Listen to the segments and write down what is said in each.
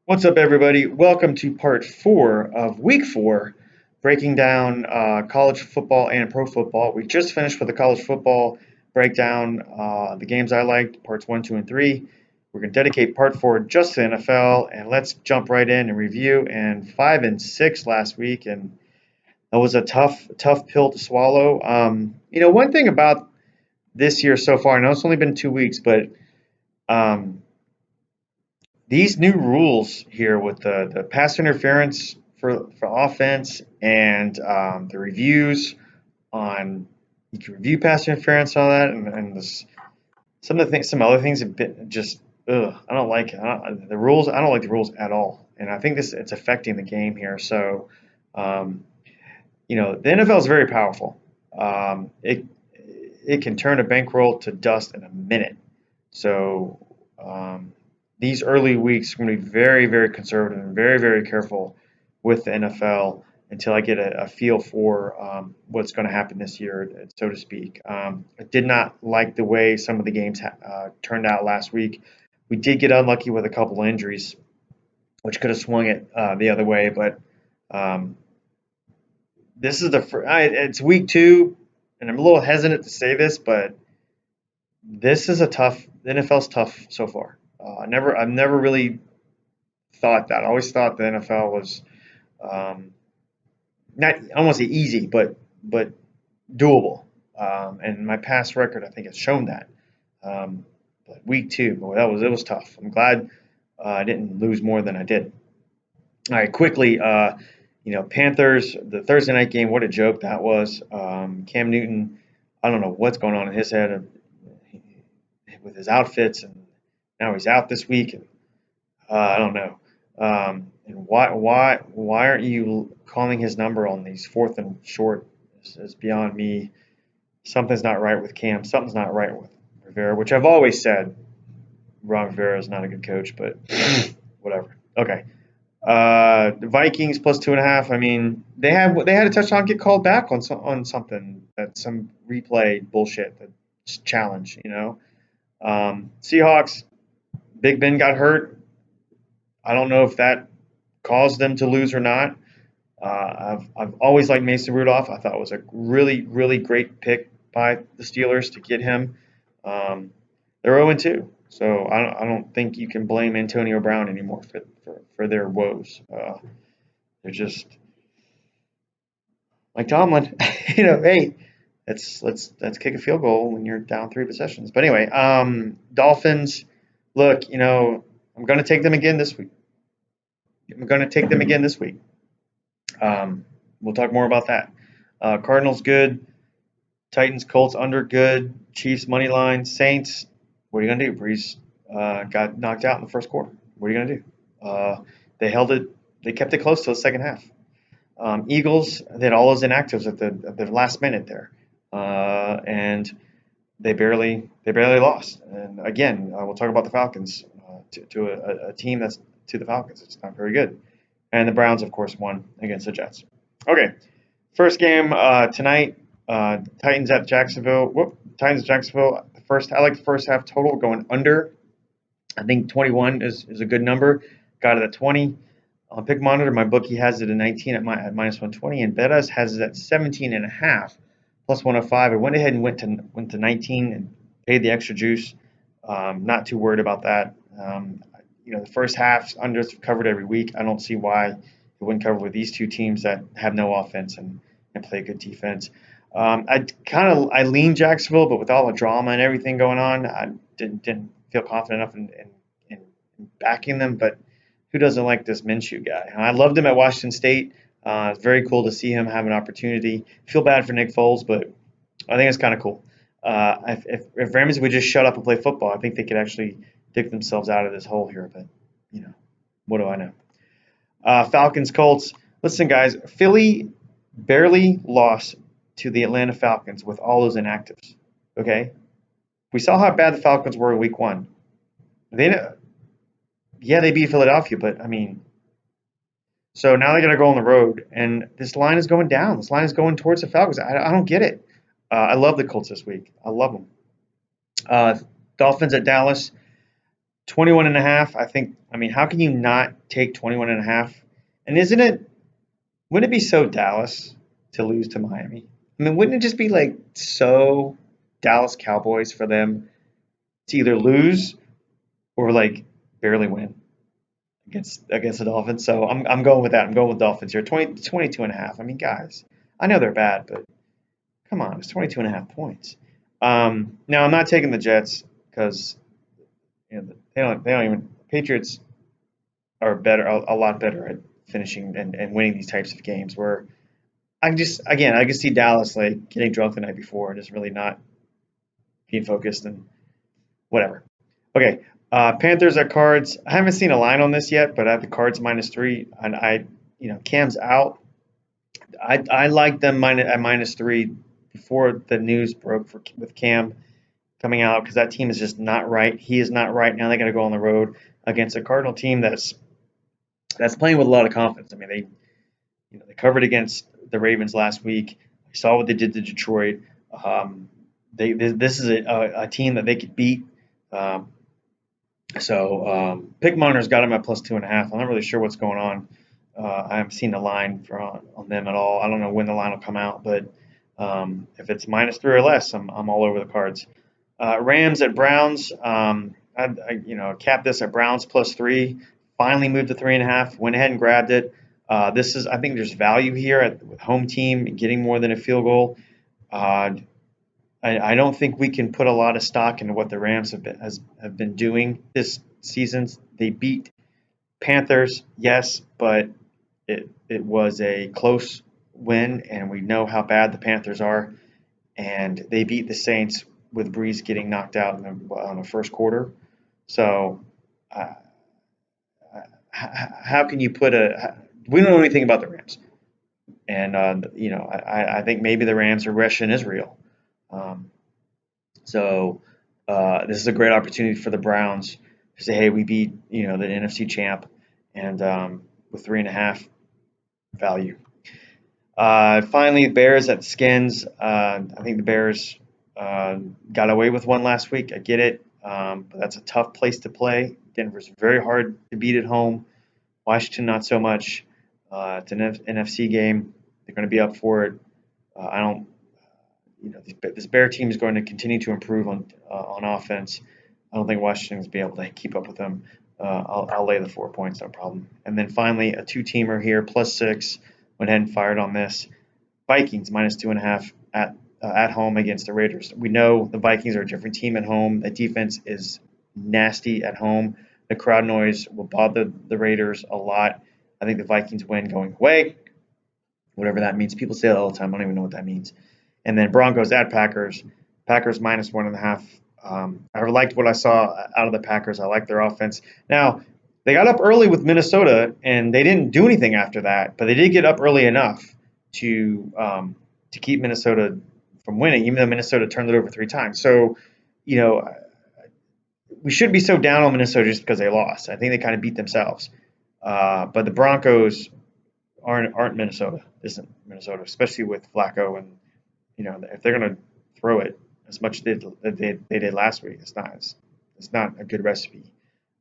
What's up, everybody? Welcome to part four of week four, breaking down college football and pro football. We just finished with the college football breakdown, the games I liked, parts one, two, and three. We're going to dedicate part four just to the NFL, and let's jump right in and review. And five and six last week, and that was a tough pill to swallow. One thing about this year so far, I know it's only been 2 weeks, but um, these new rules here with the pass interference for offense and the reviews on you can review pass interference on that and some other things have been just I don't like it. The rules. I don't like the rules at all, and I think this it's affecting the game here. So um, the NFL is very powerful. It can turn a bankroll to dust in a minute. So these early weeks are going to be very, very conservative and very, very careful with the NFL until I get a feel for what's going to happen this year, so to speak. I did not like the way some of the games turned out last week. We did get unlucky with a couple of injuries, which could have swung it the other way. But um, this is it's week two, and I'm a little hesitant to say this, but this is a tough. The NFL's tough so far. I've never really thought that. I always thought the NFL was um, not, I don't want to say easy, but doable. And my past record, I think, has shown that. Um, but week two, boy, it was tough. I'm glad I didn't lose more than I did. All right, quickly, Panthers, the Thursday night game, what a joke that was. Cam Newton, I don't know what's going on in his head with his outfits, and now he's out this week. And I don't know. And why aren't you calling his number on these fourth and short is beyond me. Something's not right with Cam. Something's not right with Rivera, which I've always said Ron Rivera is not a good coach, but whatever. Okay. The Vikings plus 2.5. I mean, they had a touchdown get called back on something that some replay bullshit that challenge. Seahawks. Big Ben got hurt. I don't know if that caused them to lose or not. I've always liked Mason Rudolph. I thought it was a really really great pick by the Steelers to get him. They're 0-2, so I don't think you can blame Antonio Brown anymore for their woes. They're just like Tomlin. Hey, let's kick a field goal when you're down three possessions. But anyway, Dolphins. Look, I'm going to take them again this week. I'm going to take them again this week. We'll talk more about that. Cardinals good. Titans, Colts under good. Chiefs money line. Saints. What are you gonna do? Breeze got knocked out in the first quarter. What are you gonna do? They held it. They kept it close to the second half. Eagles. They had all those inactives at the last minute there, and they barely lost. And again, we'll talk about the Falcons to a team that's to the Falcons. It's not very good. And the Browns, of course, won against the Jets. Okay, first game tonight. Titans at Jacksonville. Titans at Jacksonville. I like the first half total going under. I think 21 is a good number. Got it at 20. On Pick Monitor, my bookie has it at 19 at minus 120, and Bettas has it at 17 and a half plus 105. I went ahead and went to 19 and paid the extra juice. Not too worried about that. The first half unders covered every week. I don't see why it wouldn't cover with these two teams that have no offense and play good defense. I lean Jacksonville, but with all the drama and everything going on, I didn't feel confident enough in backing them. But who doesn't like this Minshew guy? I loved him at Washington State. It's very cool to see him have an opportunity. I feel bad for Nick Foles, but I think it's kind of cool. If Ramsey would just shut up and play football, I think they could actually dig themselves out of this hole here. But what do I know? Falcons Colts. Listen, guys, Philly barely lost to the Atlanta Falcons with all those inactives. Okay, we saw how bad the Falcons were in Week 1. They beat Philadelphia, but I mean, so now they're going to go on the road, and this line is going down. This line is going towards the Falcons. I don't get it. I love the Colts this week. I love them. Dolphins at Dallas. 21.5. I mean, how can you not take 21.5? And wouldn't it be so Dallas to lose to Miami? I mean, wouldn't it just be like so Dallas Cowboys for them to either lose or like barely win against the Dolphins? So I'm going with that. I'm going with Dolphins here. 22.5. I mean, guys, I know they're bad, but come on, it's 22.5 points. Now I'm not taking the Jets because they don't even Patriots are better a lot better at finishing and winning these types of games where I can see Dallas like getting drunk the night before and just really not being focused and whatever. Okay, Panthers at Cards. I haven't seen a line on this yet, but I have the Cards -3, and Cam's out. I like them at -3 before the news broke with Cam coming out because that team is just not right. He is not right now. They got to go on the road against a Cardinal team that's playing with a lot of confidence. I mean, they covered against the Ravens last week. We saw what they did to Detroit. This is a team that they could beat. Um, Pick Miner's got them at +2.5. I'm not really sure what's going on. I haven't seen the line on them at all. I don't know when the line will come out, but if it's -3 or less, I'm all over the Cards. Rams at Browns. Capped this at Browns +3. Finally moved to 3.5. Went ahead and grabbed it. I think there's value here with home team getting more than a field goal. Uh, I don't think we can put a lot of stock into what the Rams have been doing this season. They beat Panthers, yes, but it was a close win, and we know how bad the Panthers are. And they beat the Saints with Breeze getting knocked out in the first quarter. So, uh, how can you put we don't know anything about the Rams, and I think maybe the Rams' regression is real. Um, this is a great opportunity for the Browns to say, hey, we beat the NFC champ, and with 3.5 value. Finally, Bears at Skins. I think the Bears got away with one last week. I get it, but that's a tough place to play. Denver's very hard to beat at home. Washington, not so much. It's an NFC game. They're going to be up for it. I don't. This Bear team is going to continue to improve on offense. I don't think Washington's be able to keep up with them. I'll lay the 4 points, no problem. And then finally, a two-teamer here, +6. Went ahead and fired on this. Vikings -2.5 at home against the Raiders. We know the Vikings are a different team at home. The defense is nasty at home. The crowd noise will bother the Raiders a lot. I think the Vikings win going away, whatever that means. People say that all the time. I don't even know what that means. And then Broncos at Packers. Packers -1.5. I liked what I saw out of the Packers. I like their offense. Now, they got up early with Minnesota, and they didn't do anything after that, but they did get up early enough to keep Minnesota from winning, even though Minnesota turned it over 3 times. So, you know, we shouldn't be so down on Minnesota just because they lost. I think they kind of beat themselves. But the Broncos aren't Minnesota. Isn't Minnesota, especially with Flacco, and if they're going to throw it as much as they did last week, it's not a good recipe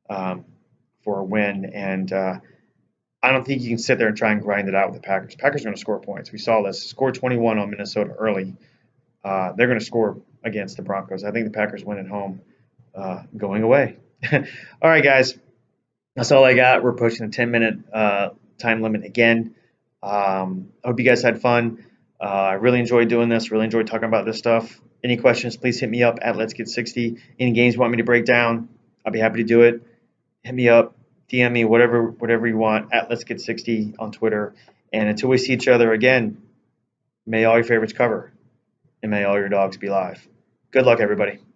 for a win. And I don't think you can sit there and try and grind it out with the Packers. Packers are going to score points. We saw this. Score 21 on Minnesota early. They're going to score against the Broncos. I think the Packers win at home going away. All right, guys. That's all I got. We're pushing the 10-minute time limit again. I hope you guys had fun. I really enjoyed doing this. Really enjoyed talking about this stuff. Any questions, please hit me up at Let's Get 60. Any games you want me to break down, I'll be happy to do it. Hit me up, DM me, whatever you want at Let's Get 60 on Twitter. And until we see each other again, may all your favorites cover, and may all your dogs be live. Good luck, everybody.